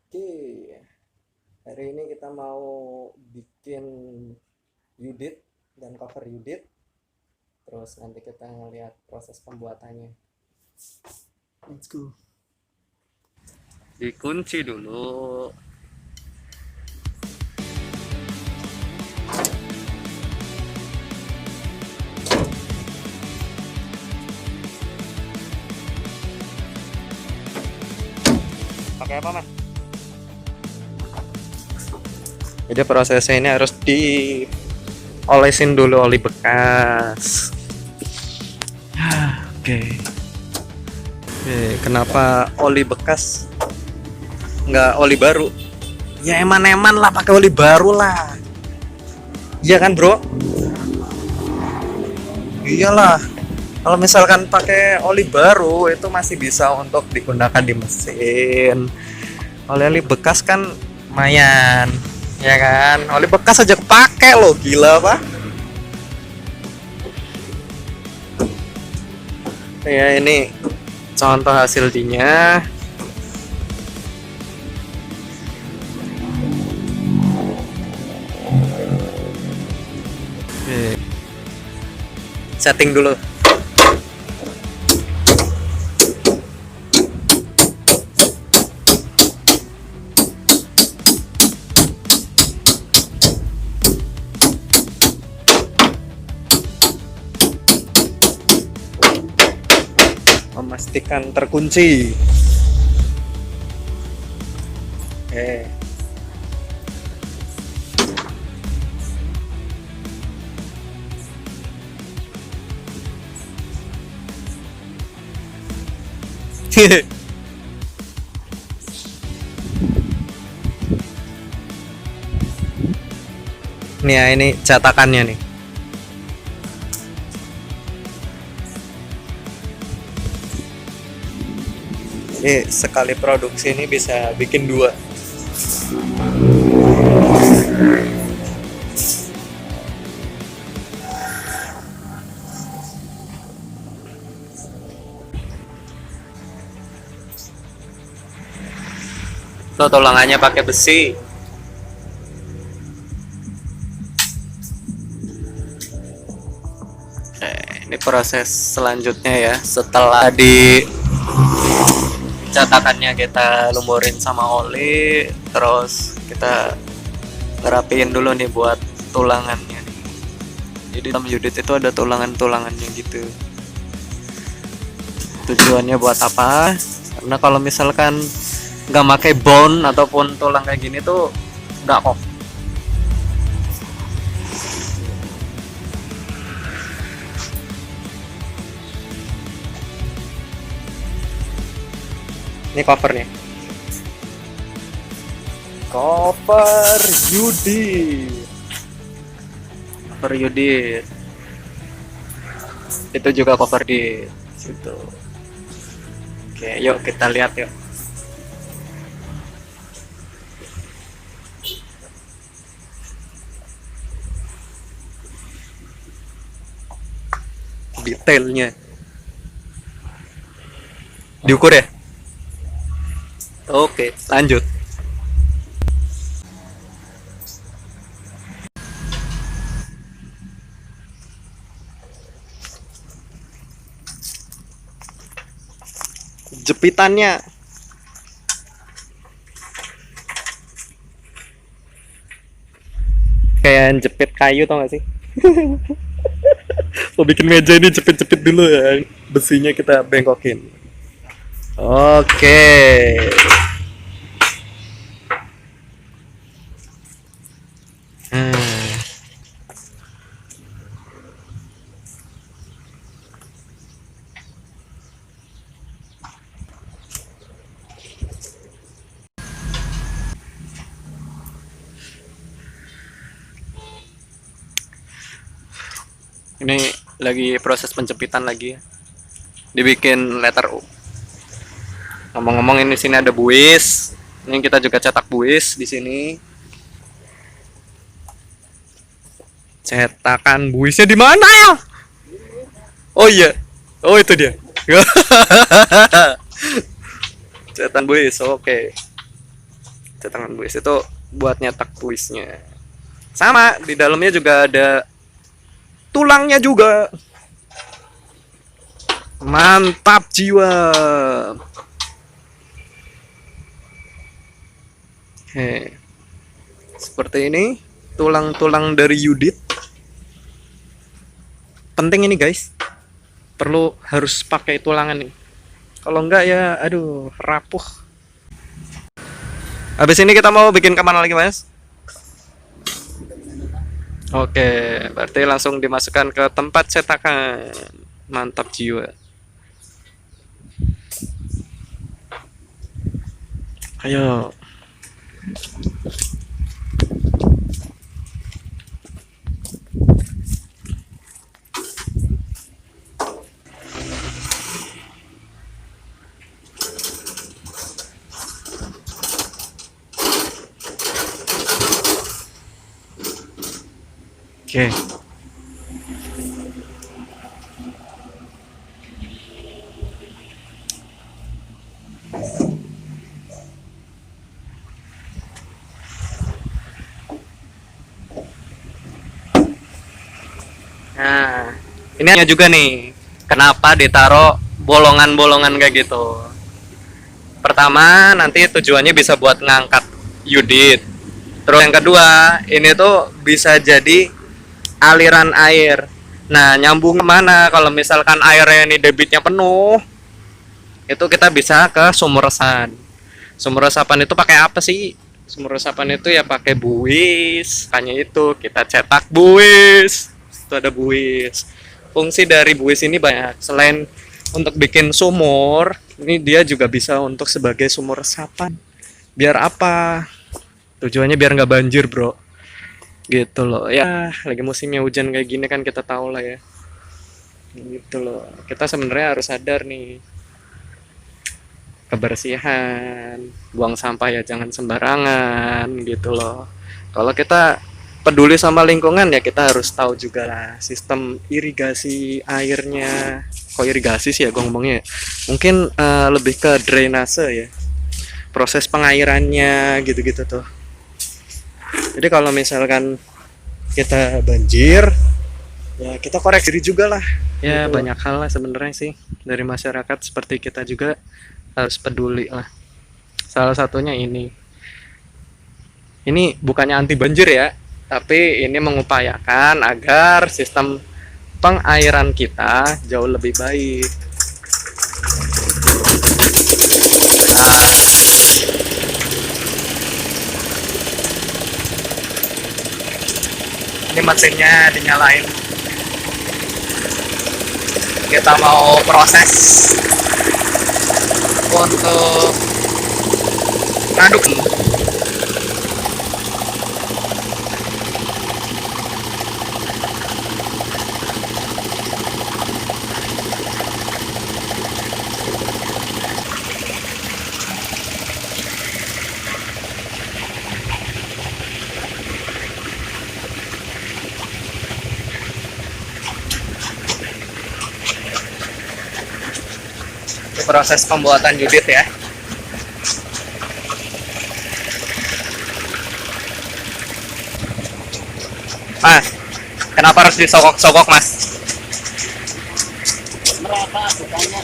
Oke, hari ini kita mau bikin Udit dan cover Udit. Terus nanti kita ngeliat proses pembuatannya. Let's go. Dikunci dulu. Pakai apa, Mas? Jadi prosesnya ini harus diolesin dulu oli bekas. Oke. Kenapa oli bekas? Nggak oli baru? Ya eman-eman lah pakai oli baru lah. Iya kan, bro? Iyalah. Kalau misalkan pakai oli baru itu masih bisa untuk digunakan di mesin. Oli bekas kan lumayan, ya kan? Oli bekas aja kepake loh, gila apa? Ya ini contoh hasilnya. Setting dulu. Memastikan terkunci. Nih ya, ini cetakannya nih. Sekali produksi ini bisa bikin 2. Tuh tulangannya pakai besi. Ini proses selanjutnya ya, setelah di cetakannya kita lumurin sama oli, terus kita ngerapiin dulu nih buat tulangannya nih. Jadi dalam Udit itu ada tulangannya gitu. Tujuannya buat apa? Karena kalau misalkan nggak pakai bone ataupun tulang kayak gini tuh nggak kok. Ini covernya. Cover Udit. Cover Udit. Itu juga cover di situ. Oke, yuk kita lihat yuk. Detailnya. Diukur ya? Oke, lanjut. Jepitannya. Kayak jepit kayu, tau gak sih? Mau bikin meja ini jepit-jepit dulu ya. Besinya kita bengkokin. Oke. Ini lagi proses penjepitan lagi ya. Dibikin letter U. Ngomong-ngomong ini sini ada buis. Ini kita juga cetak buis di sini. Cetakan buisnya di mana ya? Oh iya. Oh itu dia. Cetakan buis. Oke. cetangan buis itu buat nyetak buisnya. Sama di dalamnya juga ada tulangnya juga. Mantap jiwa. Oke. Seperti ini tulang-tulang dari Yudit. Penting ini guys. Harus pakai tulangan nih. Kalau enggak ya aduh rapuh. Habis ini kita mau bikin kemana lagi mas? Oke, berarti langsung dimasukkan ke tempat cetakan. Mantap jiwa. Ayo. Oke. Nah, ini juga nih, kenapa ditaruh bolongan-bolongan kayak gitu. Pertama, nanti tujuannya bisa buat ngangkat Yudit. Terus yang kedua, ini tuh bisa jadi aliran air. Nah, nyambung kemana? Kalau misalkan airnya ini debitnya penuh, itu kita bisa ke sumur resapan. Sumur resapan itu pakai apa sih? Sumur resapan itu ya pakai buis. Makanya itu kita cetak buis. Itu ada buis. Fungsi dari buis ini banyak. Selain untuk bikin sumur, ini dia juga bisa untuk sebagai sumur resapan. Biar apa? Tujuannya biar nggak banjir bro. Gitu loh. Ya lagi musimnya hujan kayak gini kan kita tahu lah ya. Gitu loh. Kita sebenarnya harus sadar nih. Kebersihan, buang sampah ya jangan sembarangan gitu loh. Kalau kita peduli sama lingkungan ya kita harus tahu juga lah sistem irigasi airnya. Kok irigasi sih ya gue ngomongnya? Mungkin lebih ke drainase ya. Proses pengairannya gitu-gitu tuh. Jadi kalau misalkan kita banjir, ya kita koreksi diri juga lah. Ya gitu. Banyak hal lah sebenarnya sih dari masyarakat seperti kita juga harus peduli lah. Salah satunya ini bukannya anti banjir ya, tapi ini mengupayakan agar sistem pengairan kita jauh lebih baik. Nah, ini mesinnya dinyalain. Kita mau proses untuk ngaduk. Proses pembuatan Yudit ya. Mas, kenapa harus disogok-sogok mas? Merata bukannya.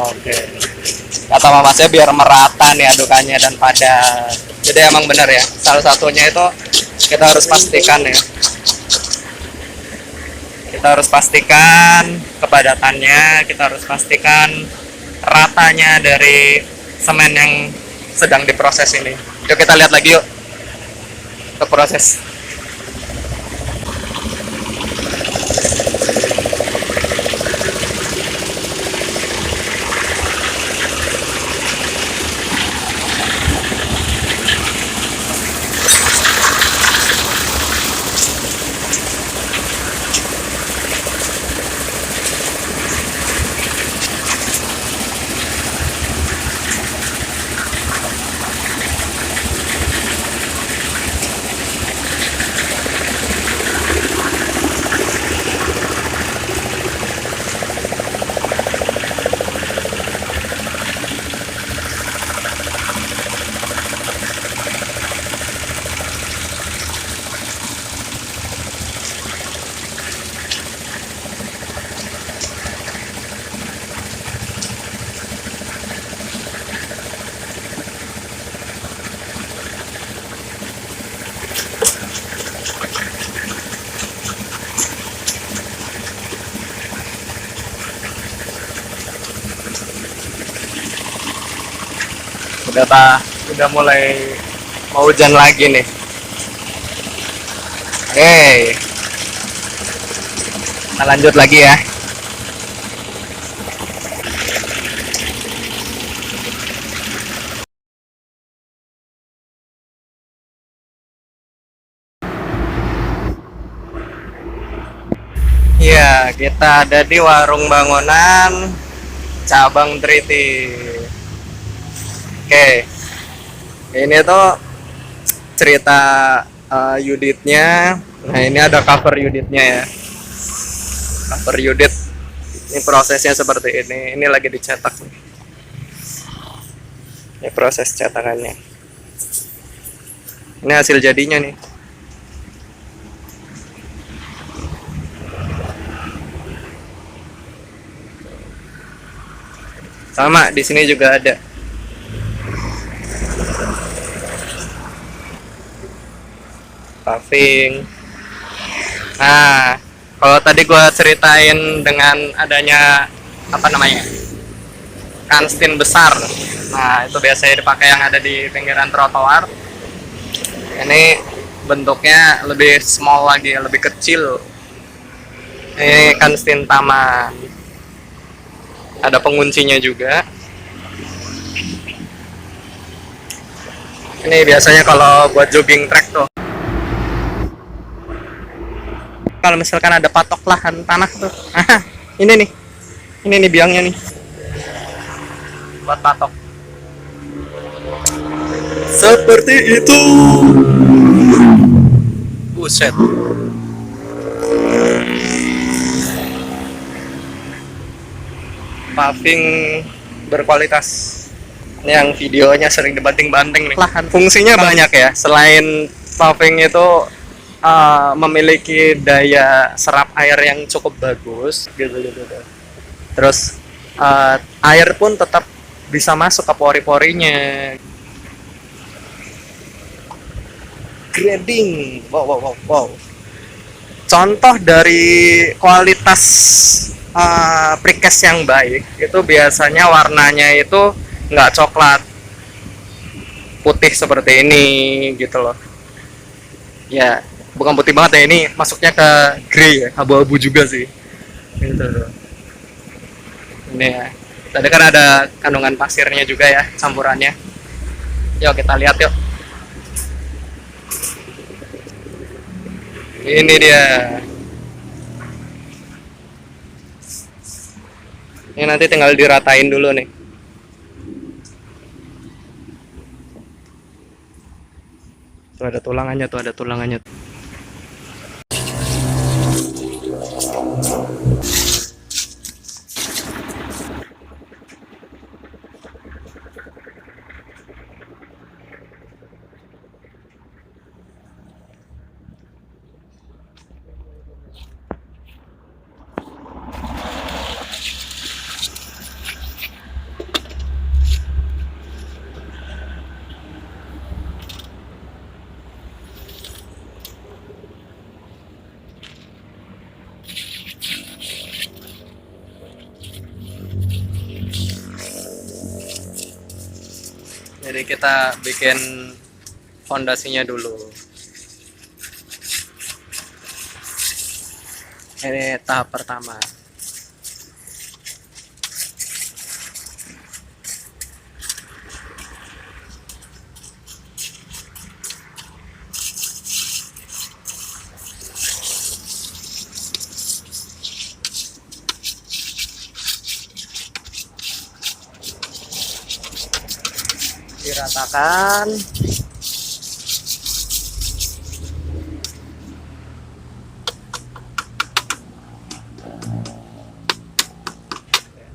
Oke. Kata mamasnya biar merata nih adukannya dan padat. Jadi emang bener ya. Salah satunya itu kita harus pastikan ya. Kita harus pastikan kepadatannya, kita harus pastikan ratanya dari semen yang sedang diproses ini. Yuk kita lihat lagi yuk ke proses. Udah udah mulai mau hujan lagi nih. Oke, kita lanjut lagi ya. Iya, kita ada di warung bangunan cabang Triti. Oke, ini tuh cerita unitnya. Nah, ini ada cover unitnya ya. Cover unit. Ini prosesnya seperti ini. Ini lagi dicetak nih. Ini proses cetakannya. Ini hasil jadinya nih. Sama di sini juga ada. Paving. Nah, kalau tadi gue ceritain dengan adanya apa namanya kanstin besar, nah itu biasanya dipakai yang ada di pinggiran trotoar. Ini bentuknya lebih small lagi, lebih kecil. Ini kanstin taman. Ada penguncinya juga. Ini biasanya kalau buat jogging track tuh. Kalau misalkan ada patok lahan tanah tuh, ini nih, ini nih biangnya nih, buat patok. Seperti itu. Buset. Paving berkualitas. Ini yang videonya sering dibanting-banting nih. Lahan fungsinya banyak ya. Selain paving itu memiliki daya serap air yang cukup bagus gitu. Terus air pun tetap bisa masuk ke pori-porinya. Grading, wow. Contoh dari kualitas precast yang baik itu biasanya warnanya itu nggak coklat, putih seperti ini gitu loh. Ya, bukan putih banget ya, ini masuknya ke grey ya, abu-abu juga sih gitu. Ini ya, tadi kan ada kandungan pasirnya juga ya, campurannya. Yuk kita lihat yuk. Ini dia. Ini nanti tinggal diratain dulu nih. Tuh ada tulangannya. Jadi kita bikin fondasinya dulu. Ini tahap pertama. Diratakan.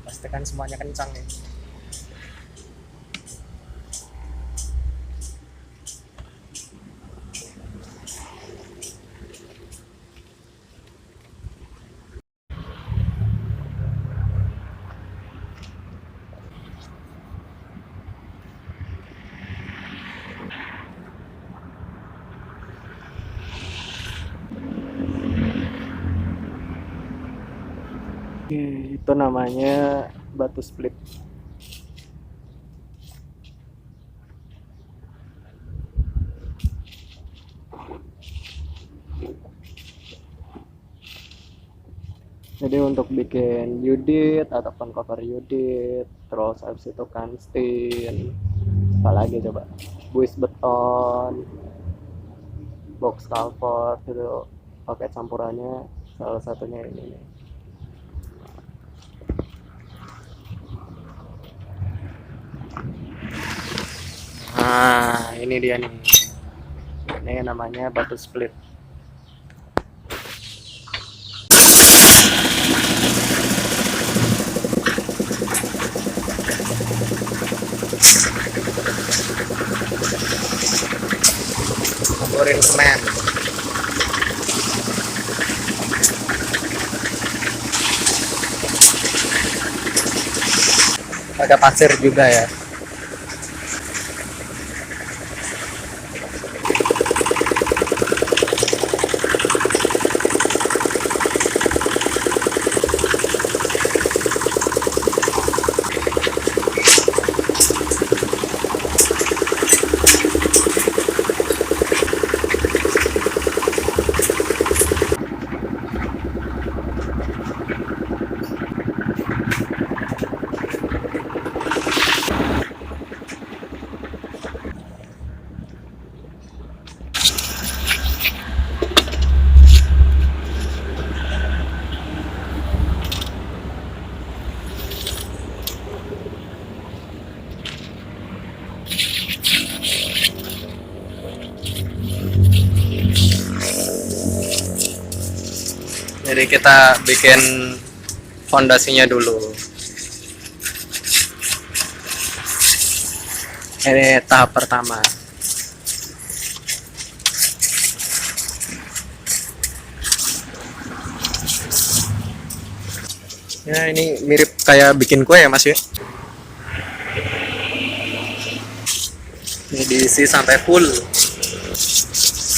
Pastikan semuanya kencang nih. Itu namanya batu split. Jadi untuk bikin unit ataupun cover unit, terus habis itu kan stain, apalagi coba, buis beton, box cover itu pakai campurannya salah satunya ini nih. Nah, ini dia nih. Ini namanya batu split. Campurin semen. Ada pasir juga ya. Jadi kita bikin fondasinya dulu. Ini tahap pertama. Ya ini mirip kayak bikin kue ya Mas ya. Ini diisi sampai full.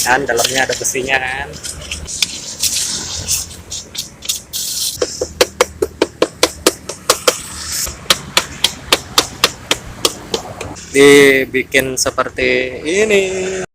Kan dalamnya ada besinya kan. Dibikin seperti ini.